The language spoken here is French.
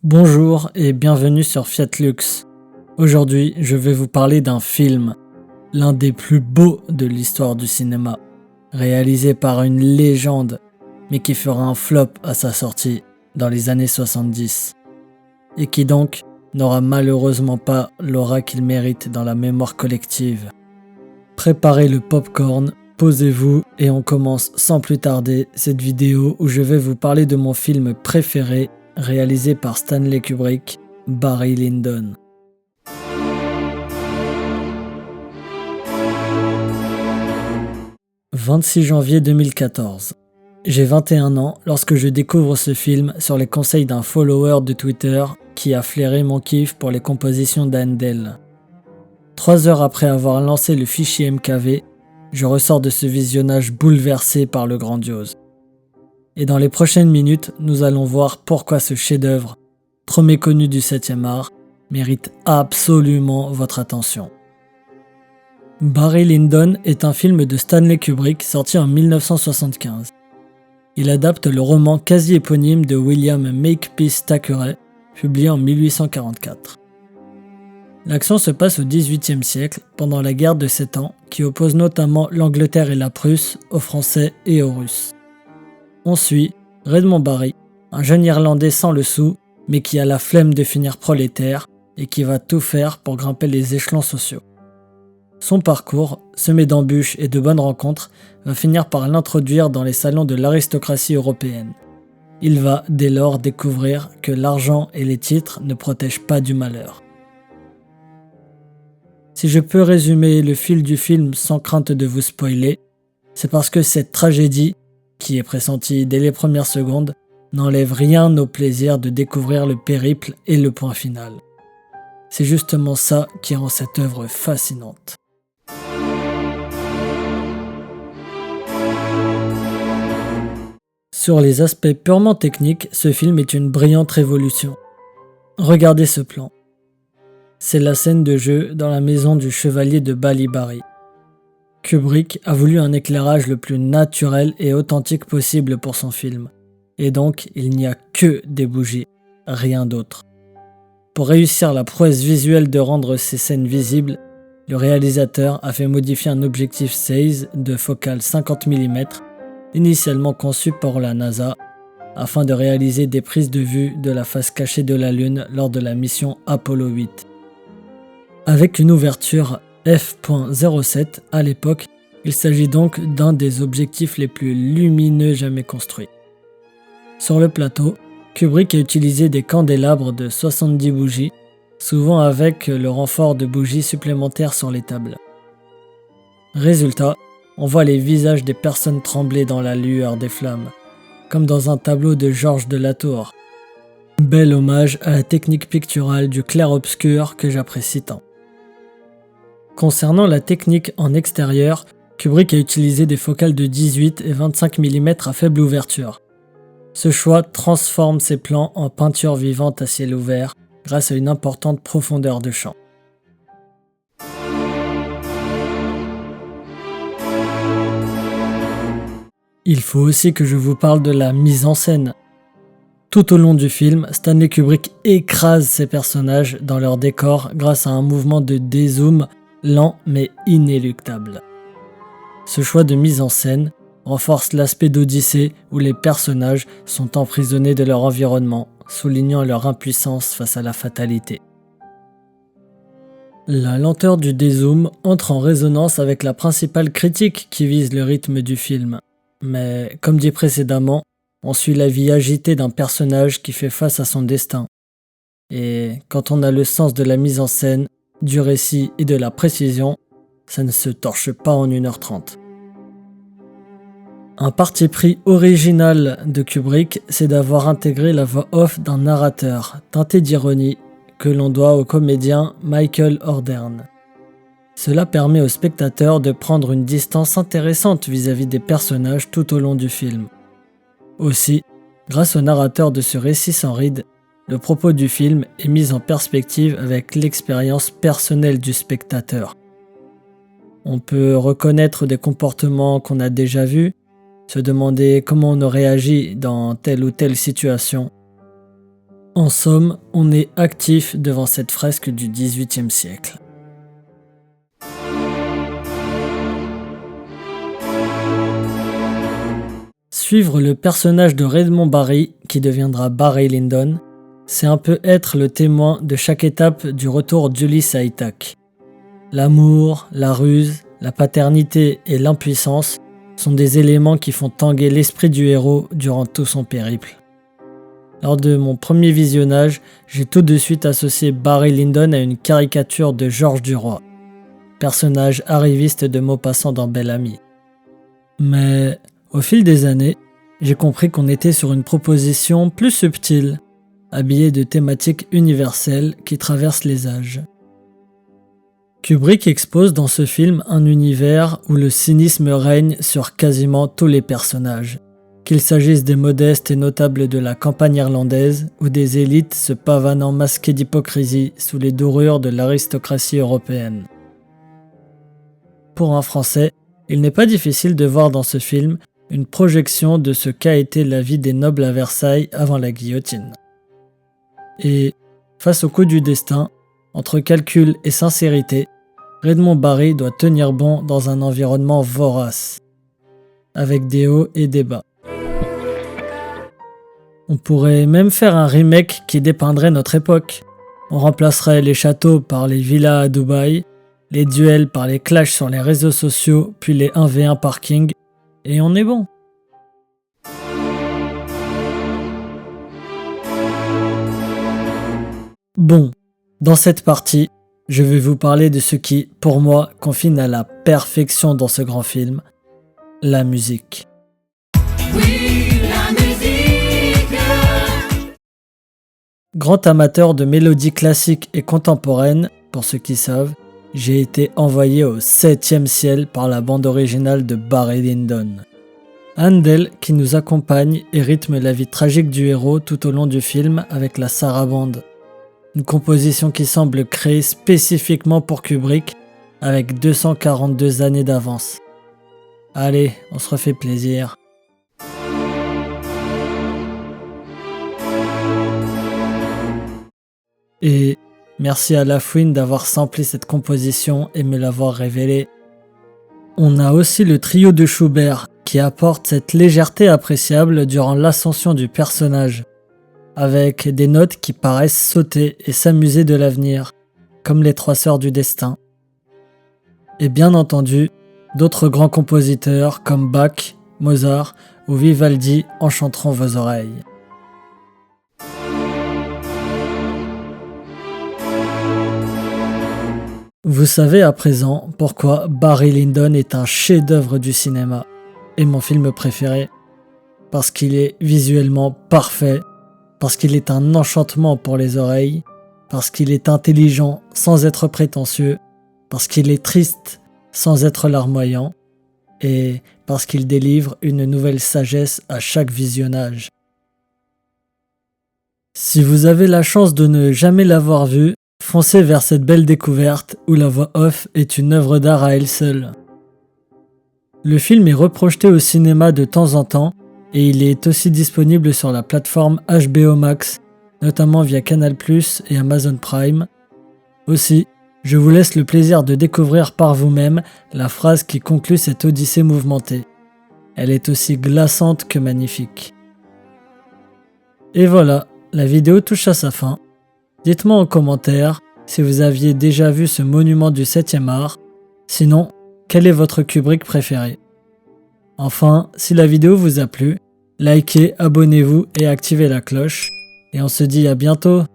Bonjour et bienvenue sur Fiat Lux. Aujourd'hui, je vais vous parler d'un film, l'un des plus beaux de l'histoire du cinéma, réalisé par une légende, mais qui fera un flop à sa sortie dans les années 70, et qui donc n'aura malheureusement pas l'aura qu'il mérite dans la mémoire collective. Préparez le popcorn, posez-vous et on commence sans plus tarder cette vidéo où je vais vous parler de mon film préféré, réalisé par Stanley Kubrick, Barry Lyndon. « 26 janvier 2014. J'ai 21 ans lorsque je découvre ce film sur les conseils d'un follower de Twitter qui a flairé mon kiff pour les compositions d'Handel. 3 heures après avoir lancé le fichier MKV, je ressors de ce visionnage bouleversé par le grandiose. Et dans les prochaines minutes, nous allons voir pourquoi ce chef-d'œuvre, trop méconnu du 7e art, mérite absolument votre attention. Barry Lyndon est un film de Stanley Kubrick sorti en 1975. Il adapte le roman quasi éponyme de William Makepeace Thackeray, publié en 1844. L'action se passe au XVIIIe siècle, pendant la guerre de 7 ans, qui oppose notamment l'Angleterre et la Prusse aux Français et aux Russes. On suit Redmond Barry, un jeune Irlandais sans le sou, mais qui a la flemme de finir prolétaire et qui va tout faire pour grimper les échelons sociaux. Son parcours, semé d'embûches et de bonnes rencontres, va finir par l'introduire dans les salons de l'aristocratie européenne. Il va dès lors découvrir que l'argent et les titres ne protègent pas du malheur. Si je peux résumer le fil du film sans crainte de vous spoiler, c'est parce que cette tragédie, qui est pressentie dès les premières secondes, n'enlève rien au plaisir de découvrir le périple et le point final. C'est justement ça qui rend cette œuvre fascinante. Sur les aspects purement techniques, ce film est une brillante révolution. Regardez ce plan. C'est la scène de jeu dans la maison du chevalier de Ballybarry. Kubrick a voulu un éclairage le plus naturel et authentique possible pour son film, et donc il n'y a que des bougies, rien d'autre. Pour réussir la prouesse visuelle de rendre ces scènes visibles, le réalisateur a fait modifier un objectif Zeiss de focale 50 mm, initialement conçu par la NASA, afin de réaliser des prises de vue de la face cachée de la Lune lors de la mission Apollo 8. Avec une ouverture f.07 à l'époque, il s'agit donc d'un des objectifs les plus lumineux jamais construits. Sur le plateau, Kubrick a utilisé des candélabres de 70 bougies, souvent avec le renfort de bougies supplémentaires sur les tables. Résultat, on voit les visages des personnes trembler dans la lueur des flammes, comme dans un tableau de Georges de la Tour. Bel hommage à la technique picturale du clair-obscur que j'apprécie tant. Concernant la technique en extérieur, Kubrick a utilisé des focales de 18 et 25 mm à faible ouverture. Ce choix transforme ses plans en peinture vivante à ciel ouvert grâce à une importante profondeur de champ. Il faut aussi que je vous parle de la mise en scène. Tout au long du film, Stanley Kubrick écrase ses personnages dans leur décor grâce à un mouvement de dézoom lent mais inéluctable. Ce choix de mise en scène renforce l'aspect d'Odyssée où les personnages sont emprisonnés de leur environnement, soulignant leur impuissance face à la fatalité. La lenteur du dézoom entre en résonance avec la principale critique qui vise le rythme du film. Mais, comme dit précédemment, on suit la vie agitée d'un personnage qui fait face à son destin. Et quand on a le sens de la mise en scène, du récit et de la précision, ça ne se torche pas en 1h30. Un parti pris original de Kubrick, c'est d'avoir intégré la voix off d'un narrateur, teinté d'ironie, que l'on doit au comédien Michael Hordern. Cela permet au spectateur de prendre une distance intéressante vis-à-vis des personnages tout au long du film. Aussi, grâce au narrateur de ce récit sans ride, le propos du film est mis en perspective avec l'expérience personnelle du spectateur. On peut reconnaître des comportements qu'on a déjà vus, se demander comment on aurait agi dans telle ou telle situation. En somme, on est actif devant cette fresque du XVIIIe siècle. Suivre le personnage de Redmond Barry, qui deviendra Barry Lyndon, c'est un peu être le témoin de chaque étape du retour d'Ulysse à Ithaque. L'amour, la ruse, la paternité et l'impuissance sont des éléments qui font tanguer l'esprit du héros durant tout son périple. Lors de mon premier visionnage, j'ai tout de suite associé Barry Lyndon à une caricature de Georges Duroy, personnage arriviste de Maupassant dans Bel Ami. Mais au fil des années, j'ai compris qu'on était sur une proposition plus subtile, habillée de thématiques universelles qui traversent les âges. Kubrick expose dans ce film un univers où le cynisme règne sur quasiment tous les personnages, qu'il s'agisse des modestes et notables de la campagne irlandaise ou des élites se pavanant masquées d'hypocrisie sous les dorures de l'aristocratie européenne. Pour un Français, il n'est pas difficile de voir dans ce film une projection de ce qu'a été la vie des nobles à Versailles avant la guillotine. Et, face au coup du destin, entre calcul et sincérité, Redmond Barry doit tenir bon dans un environnement vorace, avec des hauts et des bas. On pourrait même faire un remake qui dépeindrait notre époque. On remplacerait les châteaux par les villas à Dubaï, les duels par les clashs sur les réseaux sociaux, puis les 1v1 parking, et on est bon. Bon, dans cette partie, je vais vous parler de ce qui, pour moi, confine à la perfection dans ce grand film, la musique. Oui, la musique. Grand amateur de mélodies classiques et contemporaines, pour ceux qui savent, j'ai été envoyé au 7e ciel par la bande originale de Barry Lyndon. Handel qui nous accompagne et rythme la vie tragique du héros tout au long du film avec la sarabande. Une composition qui semble créée spécifiquement pour Kubrick avec 242 années d'avance. Allez, on se refait plaisir. Et merci à Lafouine d'avoir samplé cette composition et me l'avoir révélée. On a aussi le trio de Schubert qui apporte cette légèreté appréciable durant l'ascension du personnage, avec des notes qui paraissent sauter et s'amuser de l'avenir, comme les trois sœurs du destin. Et bien entendu, d'autres grands compositeurs comme Bach, Mozart ou Vivaldi enchanteront vos oreilles. Vous savez à présent pourquoi Barry Lyndon est un chef-d'œuvre du cinéma et mon film préféré. Parce qu'il est visuellement parfait, parce qu'il est un enchantement pour les oreilles, parce qu'il est intelligent sans être prétentieux, parce qu'il est triste sans être larmoyant, et parce qu'il délivre une nouvelle sagesse à chaque visionnage. Si vous avez la chance de ne jamais l'avoir vu, foncez vers cette belle découverte où la voix off est une œuvre d'art à elle seule. Le film est reprojeté au cinéma de temps en temps et il est aussi disponible sur la plateforme HBO Max, notamment via Canal+ et Amazon Prime. Aussi, je vous laisse le plaisir de découvrir par vous-même la phrase qui conclut cette odyssée mouvementée. Elle est aussi glaçante que magnifique. Et voilà, la vidéo touche à sa fin. Dites-moi en commentaire si vous aviez déjà vu ce monument du 7e art. Sinon, quel est votre Kubrick préféré? Enfin, si la vidéo vous a plu, likez, abonnez-vous et activez la cloche. Et on se dit à bientôt.